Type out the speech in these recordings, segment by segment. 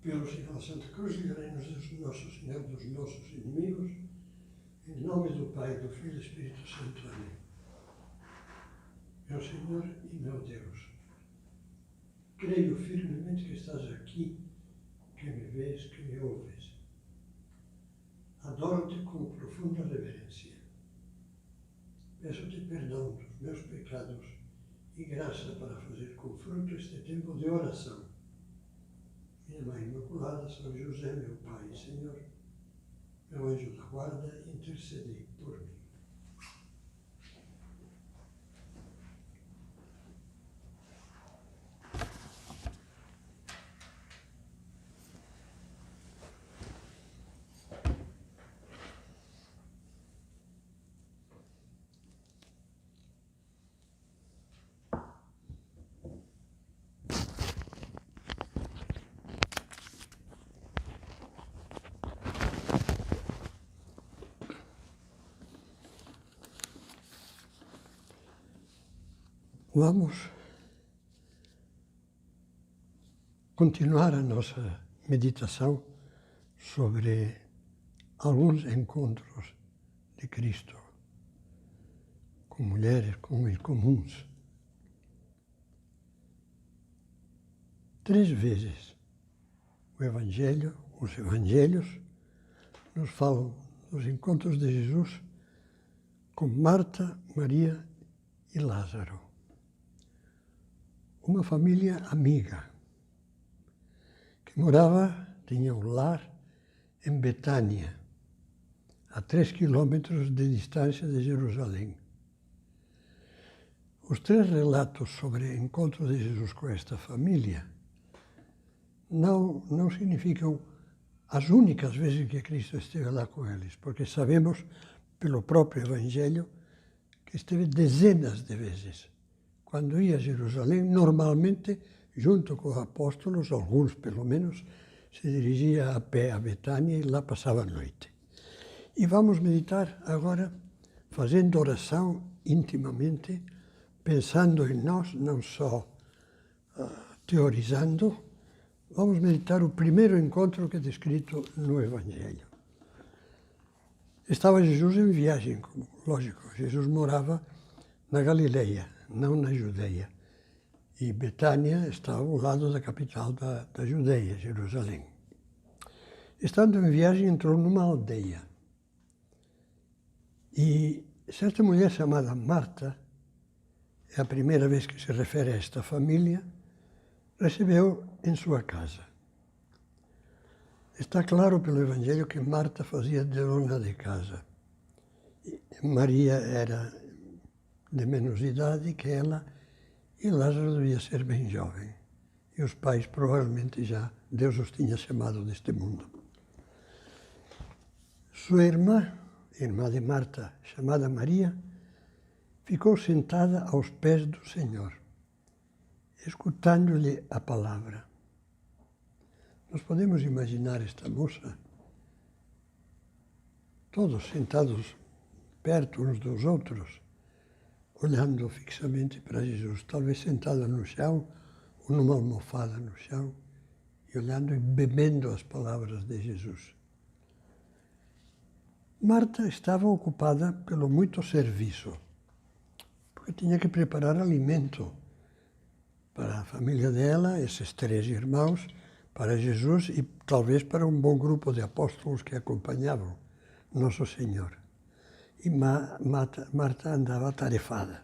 pelo sinal da Santa Cruz, livrai-nos de Nosso Senhor dos nossos inimigos, em nome do Pai, do Filho e do Espírito Santo. Amém. Meu Senhor e meu Deus, creio firmemente que estás aqui, que me vês, que me ouves. Adoro-te com profunda reverência. Peço-te perdão dos meus pecados e graça para fazer com fruto este tempo de oração. Minha Mãe Imaculada, São José, meu Pai e Senhor, meu anjo da guarda, intercedei por mim. Vamos continuar a nossa meditação sobre alguns encontros de Cristo com mulheres comuns. 3 vezes os evangelhos nos falam dos encontros de Jesus com Marta, Maria e Lázaro. Uma família amiga que tinha um lar em Betânia, a 3 quilômetros de distância de Jerusalém. Os 3 relatos sobre o encontro de Jesus com esta família não significam as únicas vezes que Cristo esteve lá com eles, porque sabemos pelo próprio Evangelho que esteve dezenas de vezes. Quando ia a Jerusalém, normalmente, junto com os apóstolos, alguns pelo menos, se dirigia a pé a Betânia e lá passava a noite. E vamos meditar agora, fazendo oração intimamente, pensando em nós, não só teorizando. Vamos meditar o primeiro encontro que é descrito no Evangelho. Estava Jesus em viagem, lógico, Jesus morava na Galileia, não na Judeia. E Betânia estava ao lado da capital da Judeia, Jerusalém. Estando em viagem, entrou numa aldeia. E certa mulher chamada Marta, é a primeira vez que se refere a esta família, recebeu em sua casa. Está claro pelo Evangelho que Marta fazia de dona de casa. Maria era de menos idade que ela, e Lázaro devia ser bem jovem. E os pais provavelmente já, Deus os tinha chamado deste mundo. Sua irmã de Marta, chamada Maria, ficou sentada aos pés do Senhor, escutando-lhe a palavra. Nós podemos imaginar esta moça, todos sentados perto uns dos outros, olhando fixamente para Jesus, talvez sentada no chão, ou numa almofada no chão, e olhando e bebendo as palavras de Jesus. Marta estava ocupada pelo muito serviço, porque tinha que preparar alimento para a família dela, esses 3 irmãos, para Jesus e talvez para um bom grupo de apóstolos que acompanhavam Nosso Senhor. E Marta andava atarefada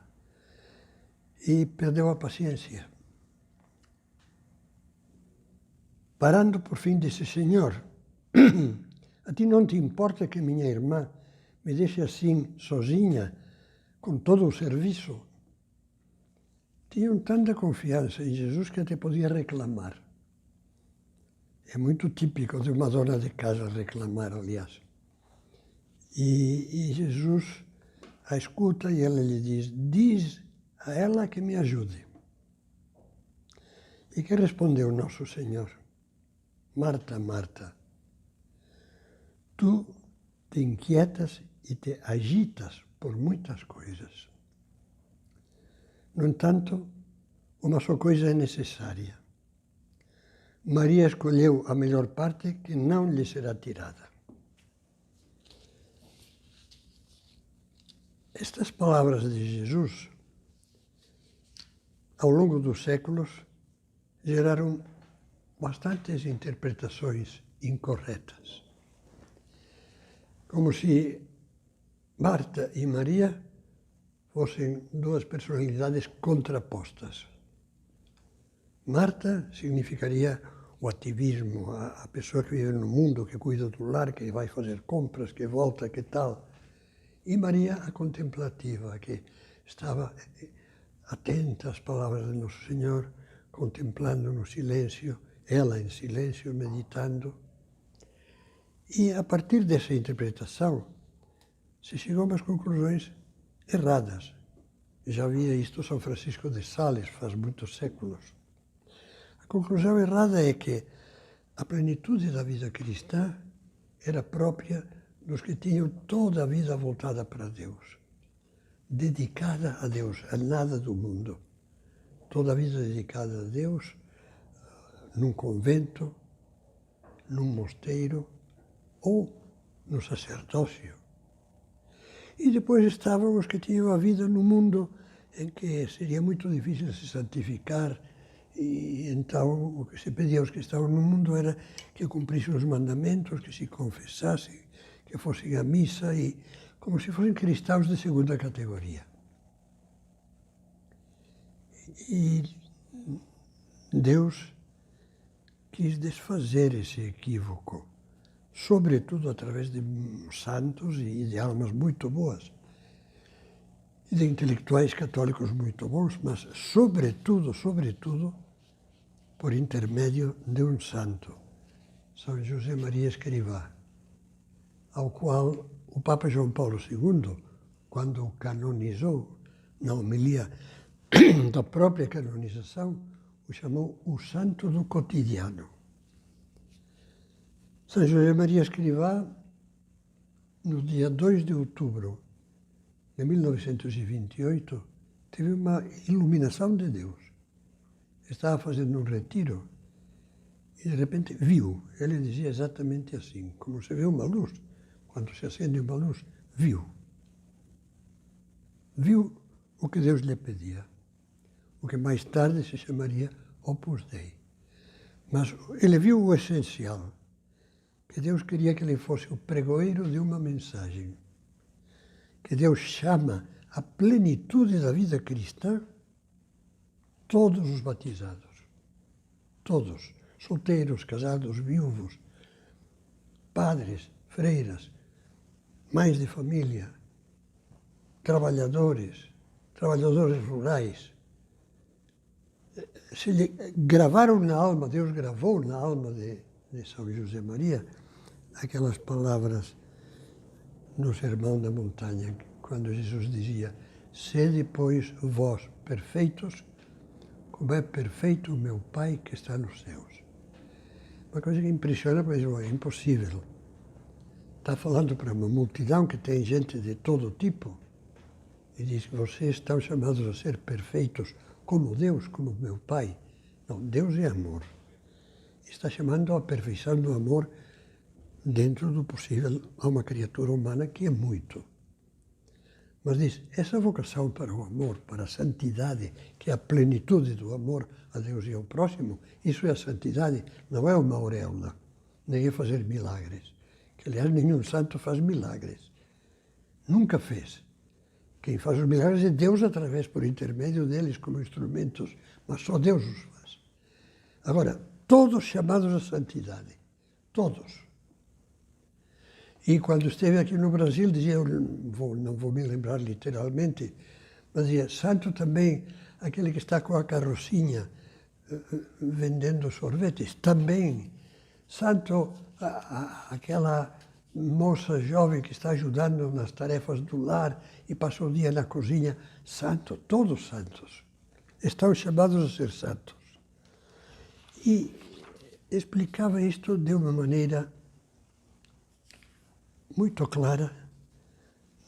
e perdeu a paciência. Parando por fim, disse: Senhor, a ti não te importa que minha irmã me deixe assim sozinha com todo o serviço? Tinham tanta confiança em Jesus que até podia reclamar. É muito típico de uma dona de casa reclamar, aliás. E Jesus a escuta e ela lhe diz a ela que me ajude. E que respondeu Nosso Senhor? Marta, Marta, tu te inquietas e te agitas por muitas coisas. No entanto, uma só coisa é necessária. Maria escolheu a melhor parte que não lhe será tirada. Estas palavras de Jesus, ao longo dos séculos, geraram bastantes interpretações incorretas. Como se Marta e Maria fossem duas personalidades contrapostas. Marta significaria o ativismo, a pessoa que vive no mundo, que cuida do lar, que vai fazer compras, que volta, que tal. E Maria, a contemplativa, que estava atenta às palavras de Nosso Senhor, contemplando no silêncio, ela em silêncio, meditando. E a partir dessa interpretação, se chegou a umas conclusões erradas. Já havia isto São Francisco de Sales, faz muitos séculos. A conclusão errada é que a plenitude da vida cristã era própria dos que tinham toda a vida voltada para Deus, dedicada a Deus, a nada do mundo. Toda a vida dedicada a Deus, num convento, num mosteiro ou no sacerdócio. E depois estavam os que tinham a vida no mundo em que seria muito difícil se santificar, e então o que se pedia aos que estavam no mundo era que cumprissem os mandamentos, que se confessassem, que fossem à missa, e como se fossem cristãos de segunda categoria. E Deus quis desfazer esse equívoco, sobretudo através de santos e de almas muito boas, e de intelectuais católicos muito bons, mas sobretudo, por intermédio de um santo, São José Maria Escrivá, ao qual o Papa João Paulo II, quando o canonizou, na homilia da própria canonização, o chamou o santo do cotidiano. São José Maria Escrivá, no dia 2 de outubro de 1928, teve uma iluminação de Deus. Estava fazendo um retiro e, de repente, viu. Ele dizia exatamente assim, como se vê uma luz, quando se acende uma luz, viu. Viu o que Deus lhe pedia, o que mais tarde se chamaria Opus Dei. Mas ele viu o essencial, que Deus queria que ele fosse o pregoeiro de uma mensagem, que Deus chama à plenitude da vida cristã todos os batizados, todos, solteiros, casados, viúvos, padres, freiras, mães de família, trabalhadores rurais. Se lhe gravaram na alma, Deus gravou na alma de São José Maria aquelas palavras no Sermão da Montanha, quando Jesus dizia: sede, pois, vós perfeitos, como é perfeito o meu Pai que está nos céus. Uma coisa que impressiona, mas é impossível. Está falando para uma multidão que tem gente de todo tipo e diz que vocês estão chamados a ser perfeitos como Deus, como meu Pai. Não, Deus é amor. Está chamando à perfeição do amor dentro do possível a uma criatura humana que é muito. Mas diz, essa vocação para o amor, para a santidade, que é a plenitude do amor a Deus e ao próximo, isso é a santidade, não é uma auréola, nem é fazer milagres. Que, aliás, nenhum santo faz milagres. Nunca fez. Quem faz os milagres é Deus através, por intermédio deles, como instrumentos, mas só Deus os faz. Agora, todos chamados à santidade, todos. E quando esteve aqui no Brasil, dizia, não vou me lembrar literalmente, mas dizia, santo também aquele que está com a carrocinha vendendo sorvetes, também. Santo aquela moça jovem que está ajudando nas tarefas do lar e passa o dia na cozinha. Santo, todos santos. Estão chamados a ser santos. E explicava isto de uma maneira muito clara,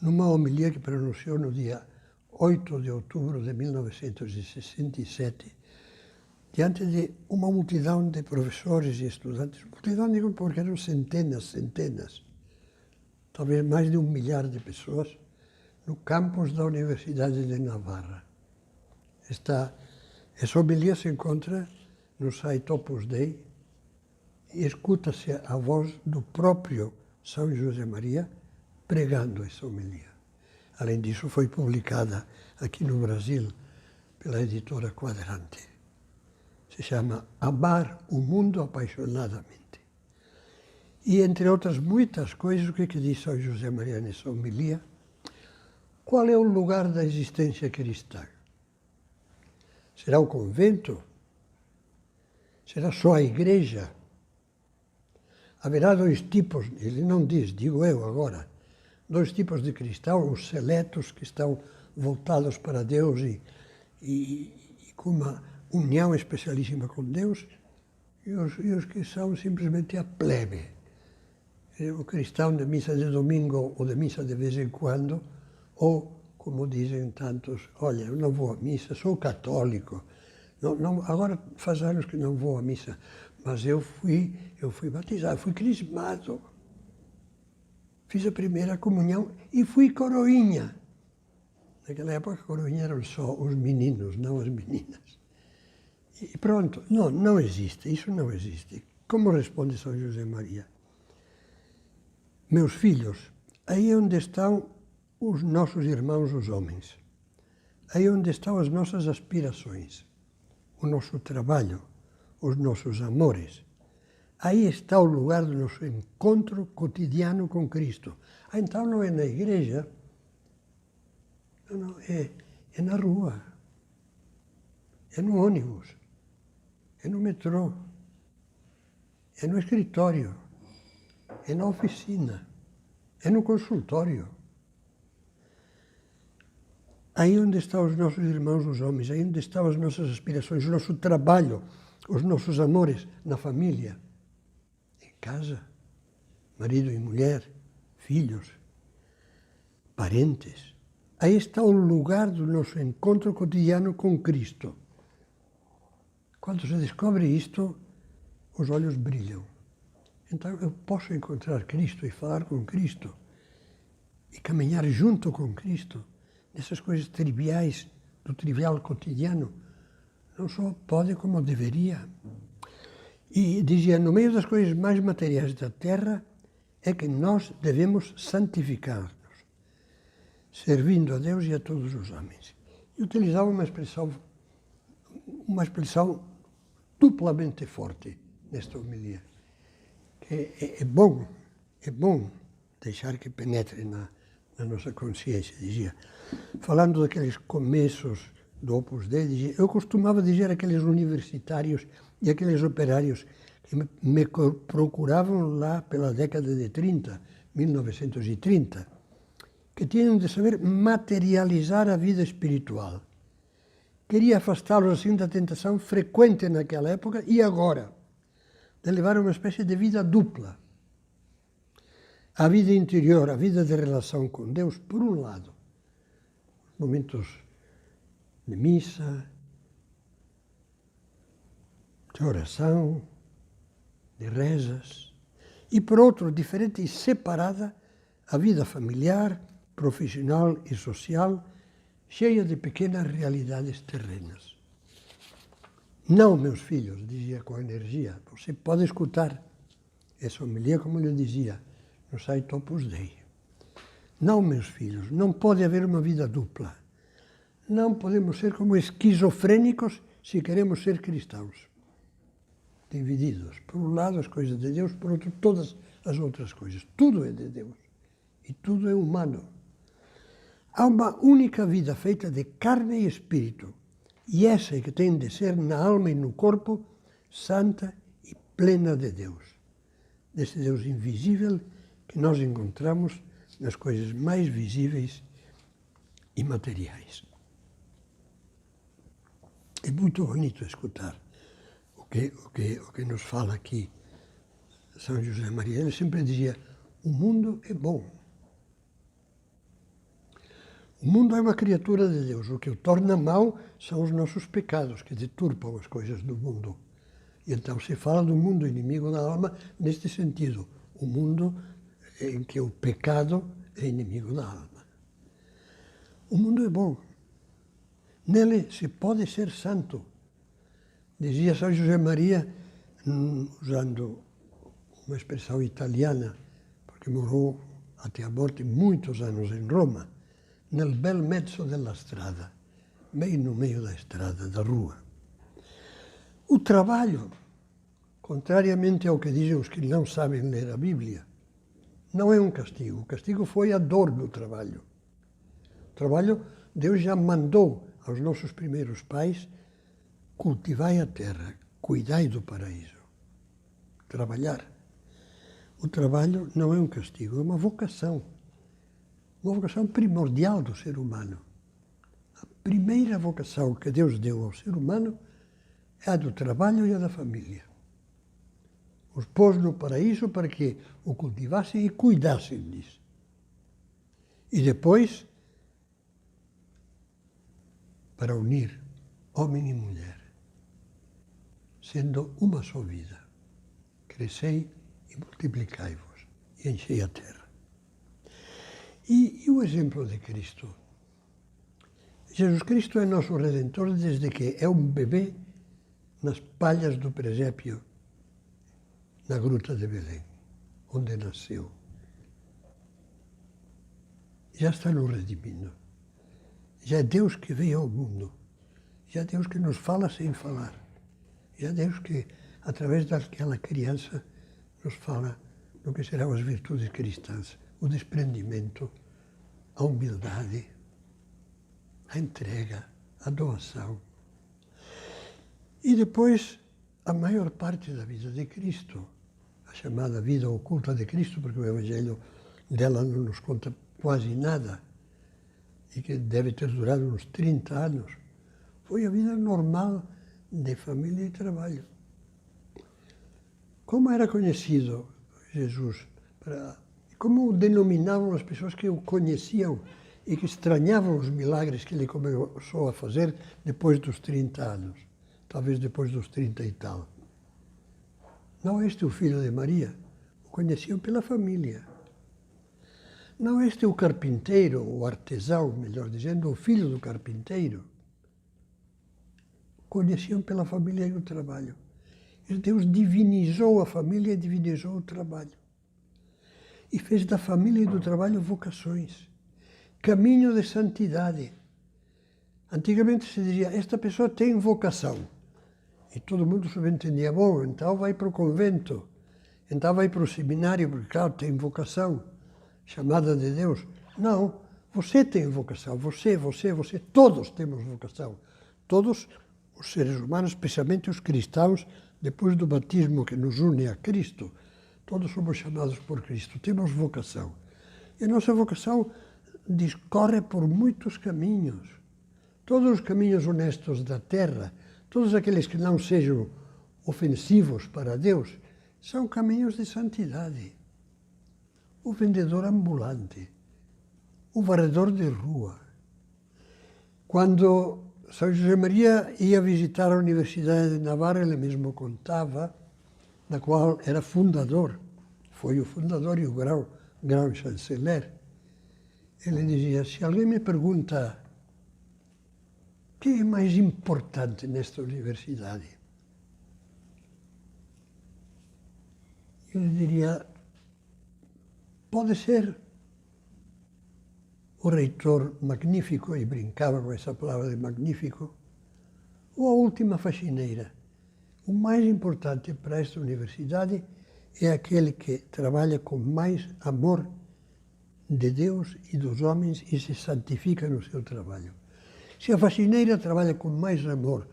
numa homilia que pronunciou no dia 8 de outubro de 1967, diante de uma multidão de professores e estudantes, multidão digo porque eram centenas, talvez mais de 1 milhar de pessoas, no campus da Universidade de Navarra. Essa homilia se encontra no site Opus Dei e escuta-se a voz do próprio São José Maria pregando essa homilia. Além disso, foi publicada aqui no Brasil pela editora Quadrante. Se chama Amar o Mundo Apaixonadamente. E, entre outras muitas coisas, o que diz São José Maria nessa homilia? Qual é o lugar da existência cristã? Será o convento? Será só a igreja? Haverá 2 tipos, ele não diz, digo eu agora, 2 tipos de cristãos, os seletos que estão voltados para Deus e com uma união especialíssima com Deus, e os que são simplesmente a plebe. O cristão da missa de domingo ou da missa de vez em quando, ou, como dizem tantos, olha, eu não vou à missa, sou católico. Agora faz anos que não vou à missa, mas eu fui batizado, fui crismado. Fiz a primeira comunhão e fui coroinha. Naquela época, coroinha eram só os meninos, não as meninas. E pronto, não existe, isso não existe. Como responde São José Maria? Meus filhos, aí onde estão os nossos irmãos, os homens. Aí onde estão as nossas aspirações, o nosso trabalho, os nossos amores. Aí está o lugar do nosso encontro cotidiano com Cristo. Então não é na igreja, não, é na rua, é no ônibus, é no metrô, é no escritório, é na oficina, é no consultório. Aí onde estão os nossos irmãos, os homens, aí onde estão as nossas aspirações, o nosso trabalho, os nossos amores, na família, em casa, marido e mulher, filhos, parentes. Aí está o lugar do nosso encontro cotidiano com Cristo. Quando se descobre isto, os olhos brilham. Então eu posso encontrar Cristo e falar com Cristo e caminhar junto com Cristo nessas coisas triviais, do trivial cotidiano. Não só pode, como deveria. E dizia, no meio das coisas mais materiais da terra, é que nós devemos santificar-nos, servindo a Deus e a todos os homens. E utilizava uma expressão duplamente forte nesta homilia. É bom deixar que penetre na nossa consciência, dizia. Falando daqueles começos do Opus Dei, dizia, eu costumava dizer àqueles universitários e àqueles operários que me procuravam lá pela década de 30, 1930, que tinham de saber materializar a vida espiritual. Queria afastá-los assim da tentação frequente naquela época e agora, de levar uma espécie de vida dupla. A vida interior, a vida de relação com Deus, por um lado, momentos de missa, de oração, de rezas, e por outro, diferente e separada, a vida familiar, profissional e social, cheia de pequenas realidades terrenas. Não, meus filhos, dizia com energia, você pode escutar essa homilia, como eu dizia, no site Opus Dei. Não, meus filhos, não pode haver uma vida dupla. Não podemos ser como esquizofrênicos se queremos ser cristãos. Divididos. Por um lado as coisas de Deus, por outro todas as outras coisas. Tudo é de Deus. E tudo é humano. Há uma única vida feita de carne e espírito. E essa é que tem de ser na alma e no corpo, santa e plena de Deus. Desse Deus invisível que nós encontramos nas coisas mais visíveis e materiais. É muito bonito escutar o que nos fala aqui São José Maria. Ele sempre dizia, o mundo é bom. O mundo é uma criatura de Deus. O que o torna mau são os nossos pecados, que deturpam as coisas do mundo. E então se fala do mundo inimigo da alma neste sentido. O mundo em que o pecado é inimigo da alma. O mundo é bom. Nele se pode ser santo. Dizia São José Maria, usando uma expressão italiana, porque morou até a morte muitos anos em Roma, nel bel mezzo della strada, bem no meio da estrada, da rua. O trabalho, contrariamente ao que dizem os que não sabem ler a Bíblia, não é um castigo. O castigo foi a dor do trabalho. O trabalho, Deus já mandou aos nossos primeiros pais: cultivai a terra, cuidai do paraíso. Trabalhar. O trabalho não é um castigo, é uma vocação primordial do ser humano. A primeira vocação que Deus deu ao ser humano é a do trabalho e a da família. Os pôs no paraíso para que o cultivassem e cuidassem disso. E depois, para unir homem e mulher, sendo uma só vida. Crescei e multiplicai-vos e enchei a terra. E o exemplo de Cristo? Jesus Cristo é nosso Redentor desde que é um bebê nas palhas do presépio, na gruta de Belém, onde nasceu. Já está nos redimindo. Já é Deus que veio ao mundo. Já é Deus que nos fala sem falar. Já é Deus que, através daquela criança, nos fala do que serão as virtudes cristãs. O desprendimento, a humildade, a entrega, a doação. E depois, a maior parte da vida de Cristo, a chamada vida oculta de Cristo, porque o Evangelho dela não nos conta quase nada, e que deve ter durado uns 30 anos, foi a vida normal de família e trabalho. Como era conhecido Jesus? Como o denominavam as pessoas que o conheciam e que estranhavam os milagres que ele começou a fazer depois dos 30 anos, talvez depois dos 30 e tal? Não este o filho de Maria? O conheciam pela família. Não este o carpinteiro, o artesão, melhor dizendo, o filho do carpinteiro? Conheciam pela família e o trabalho. E Deus divinizou a família e divinizou o trabalho. E fez da família e do trabalho vocações, caminho de santidade. Antigamente se dizia, esta pessoa tem vocação. E todo mundo subentendia, bom, então vai para o convento, então vai para o seminário, porque, claro, tem vocação, chamada de Deus. Não, você tem vocação, você, todos temos vocação. Todos os seres humanos, especialmente os cristãos, depois do batismo que nos une a Cristo, todos somos chamados por Cristo, temos vocação. E a nossa vocação discorre por muitos caminhos. Todos os caminhos honestos da terra, todos aqueles que não sejam ofensivos para Deus, são caminhos de santidade. O vendedor ambulante, o varredor de rua. Quando São José Maria ia visitar a Universidade de Navarra, ele mesmo contava, da qual era fundador, foi o fundador e o grão chanceler. Ele dizia, se alguém me pergunta o que é mais importante nesta universidade, eu diria, pode ser o reitor magnífico, e brincava com essa palavra de magnífico, ou a última faxineira. O mais importante para esta universidade é aquele que trabalha com mais amor de Deus e dos homens e se santifica no seu trabalho. Se a faxineira trabalha com mais amor,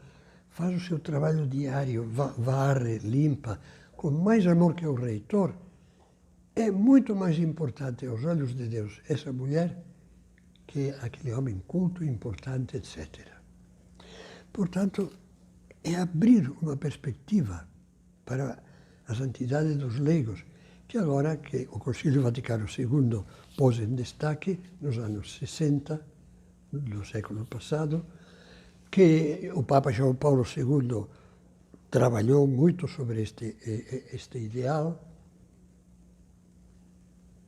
faz o seu trabalho diário, varre, limpa, com mais amor que o reitor, é muito mais importante aos olhos de Deus essa mulher que aquele homem culto, importante, etc. Portanto, é abrir uma perspectiva para a santidade dos leigos, que agora que o Concílio Vaticano II pôs em destaque, nos anos 60, do século passado, que o Papa João Paulo II trabalhou muito sobre este ideal.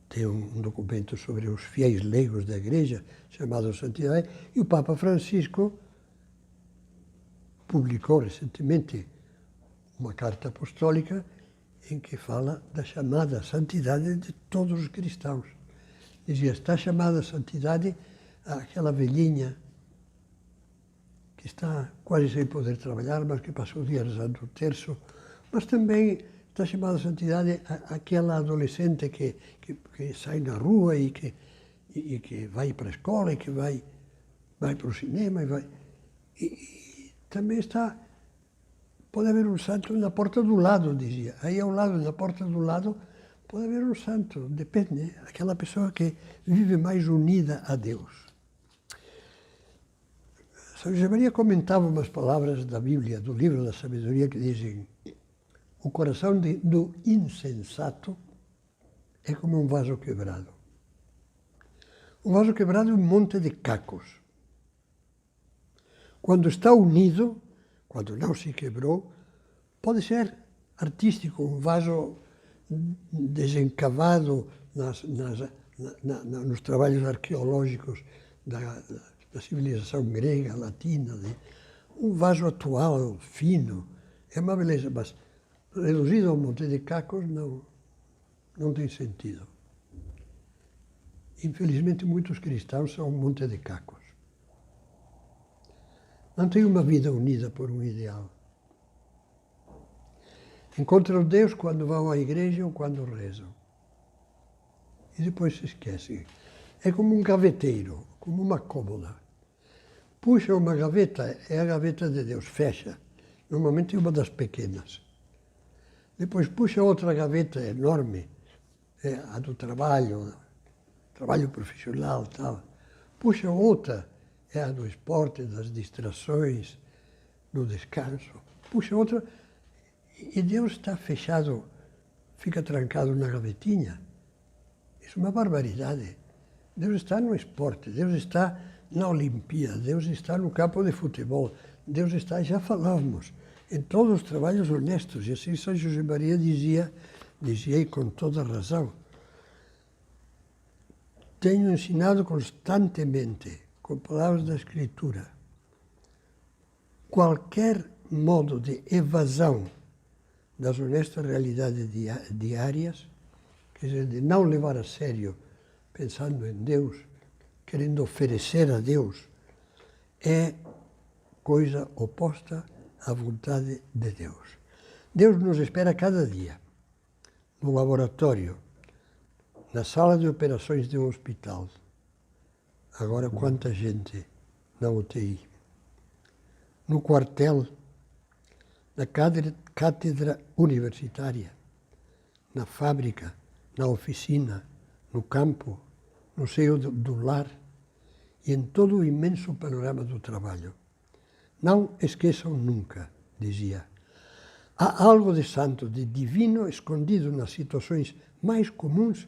Tem um documento sobre os fiéis leigos da Igreja, chamado Santidade, e o Papa Francisco publicou recentemente uma carta apostólica em que fala da chamada santidade de todos os cristãos. Dizia, está chamada santidade àquela velhinha que está quase sem poder trabalhar, mas que passa o dia rezando o terço, mas também está chamada santidade àquela adolescente que sai na rua e que vai para a escola e que vai para o cinema e também está. Pode haver um santo na porta do lado, dizia. Aí ao lado, na porta do lado, pode haver um santo, depende, aquela pessoa que vive mais unida a Deus. São José Maria comentava umas palavras da Bíblia, do livro da sabedoria, que dizem: o coração do insensato é como um vaso quebrado. Um vaso quebrado é um monte de cacos. Quando está unido, quando não se quebrou, pode ser artístico, um vaso desencavado nos trabalhos arqueológicos da civilização grega, latina, um vaso atual, fino, é uma beleza, mas reduzido a um monte de cacos não tem sentido. Infelizmente, muitos cristãos são um monte de cacos. Não tem uma vida unida por um ideal. Encontram Deus quando vão à igreja ou quando rezam. E depois se esquecem. É como um gaveteiro, como uma cômoda. Puxa uma gaveta, é a gaveta de Deus, fecha. Normalmente é uma das pequenas. Depois puxa outra gaveta enorme, é a do trabalho profissional, tal. Puxa outra, é a do esporte, das distrações, do descanso. Puxa outra, e Deus está fechado, fica trancado na gavetinha. Isso é uma barbaridade. Deus está no esporte, Deus está na Olimpíada, Deus está no campo de futebol, Deus está, já falávamos, em todos os trabalhos honestos. E assim São José Maria dizia e com toda razão: tenho ensinado constantemente, com palavras da Escritura, qualquer modo de evasão das honestas realidades diárias, quer dizer, de não levar a sério, pensando em Deus, querendo oferecer a Deus, é coisa oposta à vontade de Deus. Deus nos espera cada dia, no laboratório, na sala de operações de um hospital. Agora, quanta gente na UTI. No quartel, na cátedra universitária, na fábrica, na oficina, no campo, no seio do lar e em todo o imenso panorama do trabalho. Não esqueçam nunca, dizia, há algo de santo, de divino escondido nas situações mais comuns,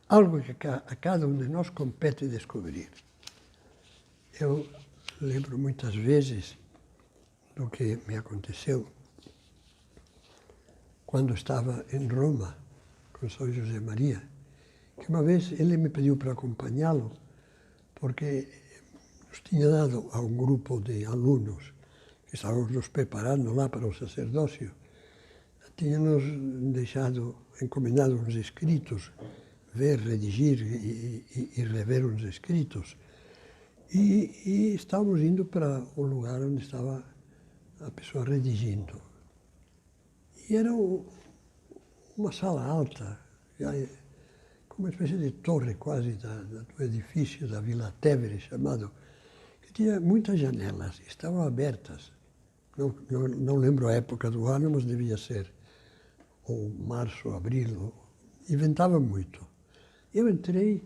algo que a cada um de nós compete descobrir. Eu lembro muitas vezes do que me aconteceu quando estava em Roma com São José Maria, que uma vez ele me pediu para acompanhá-lo, porque nos tinha dado a um grupo de alunos que estávamos nos preparando lá para o sacerdócio, tinha-nos deixado, encomendado uns escritos, ver, redigir e rever uns escritos. E estávamos indo para o lugar onde estava a pessoa redigindo. E era uma sala alta, como uma espécie de torre quase do edifício da Vila Tevere, chamado, que tinha muitas janelas, estavam abertas. Não lembro a época do ano, mas devia ser ou março, abril, inventava muito. Eu entrei,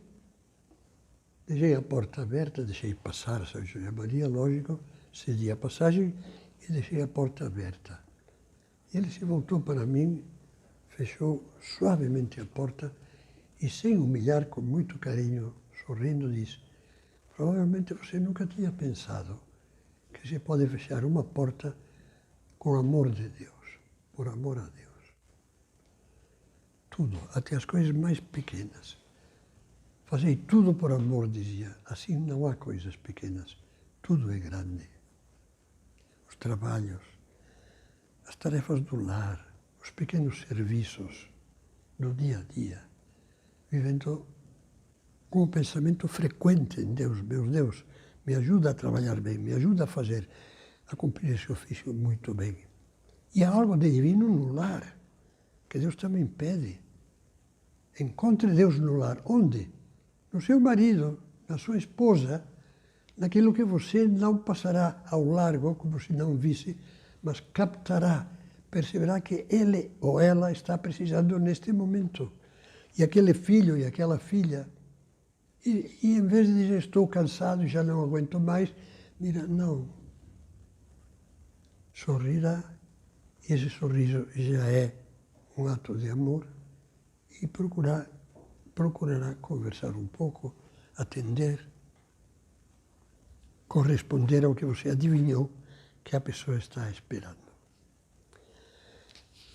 deixei a porta aberta, deixei passar São José Maria, lógico, cedi a passagem e deixei a porta aberta. Ele se voltou para mim, fechou suavemente a porta e, sem humilhar, com muito carinho, sorrindo, disse: Provavelmente você nunca tinha pensado que se pode fechar uma porta com amor de Deus, por amor a Deus. Tudo, até as coisas mais pequenas. Fazei tudo por amor, dizia. Assim não há coisas pequenas. Tudo é grande. Os trabalhos, as tarefas do lar, os pequenos serviços do dia a dia, vivendo com um pensamento frequente em Deus. Meu Deus, me ajuda a trabalhar bem, me ajuda a cumprir esse ofício muito bem. E há algo de divino no lar, que Deus também pede. Encontre Deus no lar. Onde? No seu marido, na sua esposa, naquilo que você não passará ao largo, como se não visse, mas captará, perceberá que ele ou ela está precisando neste momento. E aquele filho e aquela filha, e em vez de dizer estou cansado e já não aguento mais, dirá não. Sorrirá, e esse sorriso já é um ato de amor, e procurará conversar um pouco, atender, corresponder ao que você adivinhou que a pessoa está esperando.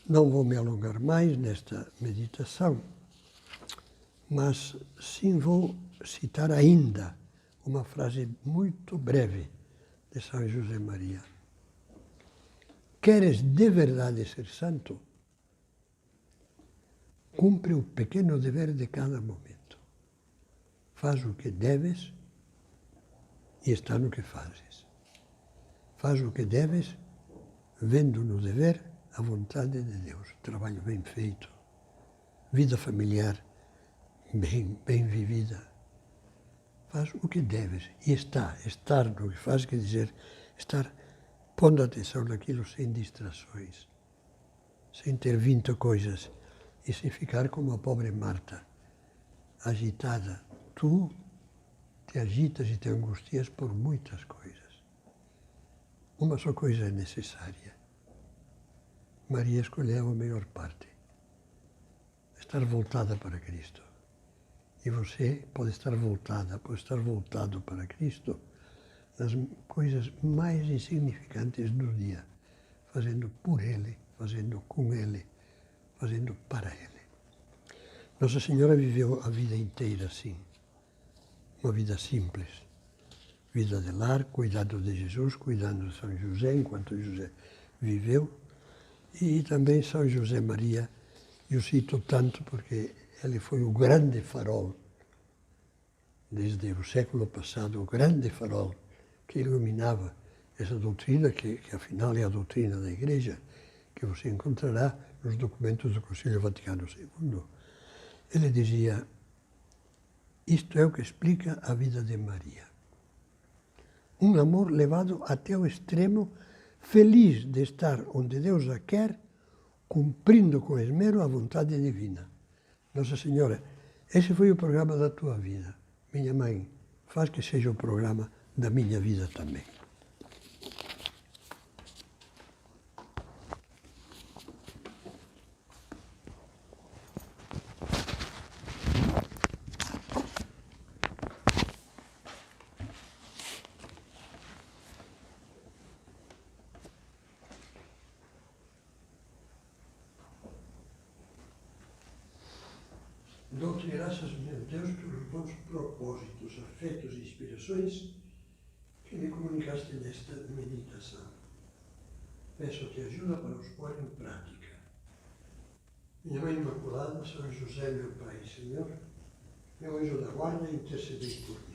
Não vou me alongar mais nesta meditação, mas sim vou citar ainda uma frase muito breve de São José Maria. Queres de verdade ser santo? Cumpre o pequeno dever de cada momento. Faz o que deves e está no que fazes. Faz o que deves, vendo no dever a vontade de Deus. Trabalho bem feito, vida familiar bem vivida. Faz o que deves e estar no que faz, quer dizer, estar pondo atenção naquilo sem distrações, sem ter 20 coisas e sem ficar como a pobre Marta, agitada. Tu te agitas e te angustias por muitas coisas. Uma só coisa é necessária. Maria escolheu a melhor parte. Estar voltada para Cristo. E você pode estar voltado para Cristo nas coisas mais insignificantes do dia, fazendo por Ele, fazendo com Ele, fazendo para Ele. Nossa Senhora viveu a vida inteira assim, uma vida simples, vida de lar, cuidado de Jesus, cuidando de São José, enquanto José viveu, e também São José Maria, eu cito tanto porque ele foi o grande farol, desde o século passado, o grande farol que iluminava essa doutrina, que afinal é a doutrina da Igreja, que você encontrará nos documentos do Concílio Vaticano II. Ele dizia, isto é o que explica a vida de Maria. Um amor levado até o extremo, feliz de estar onde Deus a quer, cumprindo com esmero a vontade divina. Nossa Senhora, esse foi o programa da tua vida. Minha mãe, faz que seja o programa da minha vida também. Dou-te graças, meu Deus, pelos bons propósitos, afetos e inspirações que me comunicaste nesta meditação. Peço-te ajuda para os pôr em prática. Minha Mãe Imaculada, São José, meu Pai e Senhor, meu anjo da guarda, intercedei por mim.